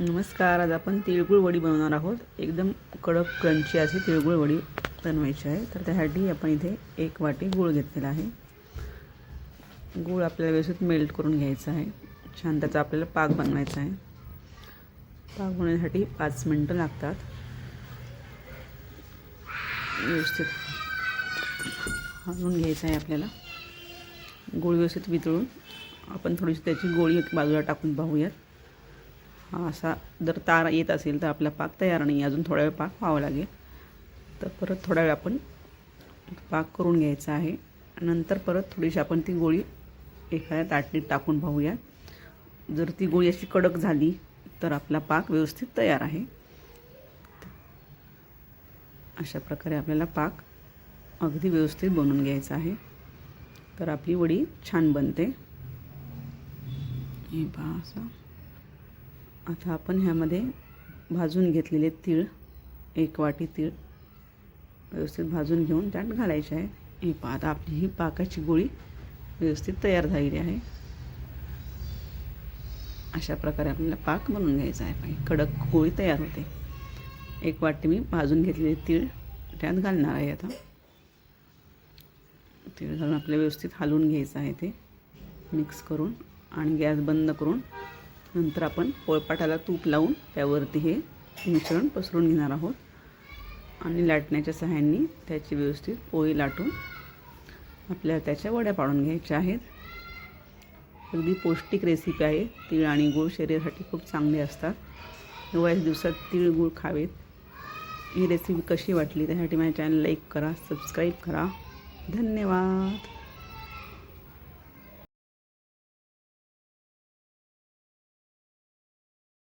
नमस्कार. आज आपण तिळगुळ वडी बनवणार आहोत. एकदम कडक क्रंची अशी तिळगुळ वडी बनवायची आहे. तर त्यासाठी आपण इथे 1 वाटी गूळ घेतलेला आहे. गूळ आपल्याला व्यवस्थित मेल्ट करून घ्यायचा आहे. छान त्याचा आपल्याला पाक बनवायचा आहे. पाक बनवण्यासाठी 5 मिनिटं लागतात. व्यवस्थित हलवून घ्यायचं आहे आपल्याला. गूळ व्यवस्थित वितळून आपण थोडीशी त्याची गोळी एक बाजूला टाकून पाहूयात. हा असा जर तार येत असेल तर आपला पाक तयार नाही. अजून थोडा वेळ पाक व्हावा लागेल. तर परत थोडा वेळ आपण पाक करून घ्यायचा आहे. नंतर परत थोडीशी आपण ती गोळी एखाद्या ताटलीत टाकून पाहूया. जर ती गोळी अशी कडक झाली तर आपला पाक व्यवस्थित तयार आहे. अशा प्रकारे आपल्याला पाक अगदी व्यवस्थित बनवून घ्यायचा आहे. तर आपली वडी छान बनते. हे पहा असं. आता आपण ह्यामध्ये भाजून घेतलेले तीळ 1 वाटी तीळ व्यवस्थित भाजून घेऊन त्यात घालायचे आहे. हे पहा आता आपली ही पाकाची गोळी व्यवस्थित तयार झालेली आहे. अशा प्रकारे आपल्याला पाक बनवून घ्यायचा आहे. कडक गोळी तयार होते. 1 वाटी मी भाजून घेतलेले तीळ त्यात घालणार आहे. आता तीळ घालून आपल्याला व्यवस्थित हलवून घ्यायचं आहे. ते मिक्स करून आणि गॅस बंद करून नंतर आपण पोळपाटाला तूप लावून त्यावरती हे मिश्रण पसरून घेणार आहोत आणि लाटण्याच्या सहाय्याने त्याची व्यवस्थित पोळी लाटून आपल्याला त्याच्या वड्या पाडून घ्यायच्या आहेत. अगदी पौष्टिक रेसिपी आहे. तीळ आणि गूळ शरीरासाठी खूप चांगले असतात. हिवाळ्याच्या दिवसात तीळ गूळ खावेत. ही रेसिपी कशी वाटली त्यासाठी माझ्या चॅनल लाईक करा, सबस्क्राईब करा. धन्यवाद.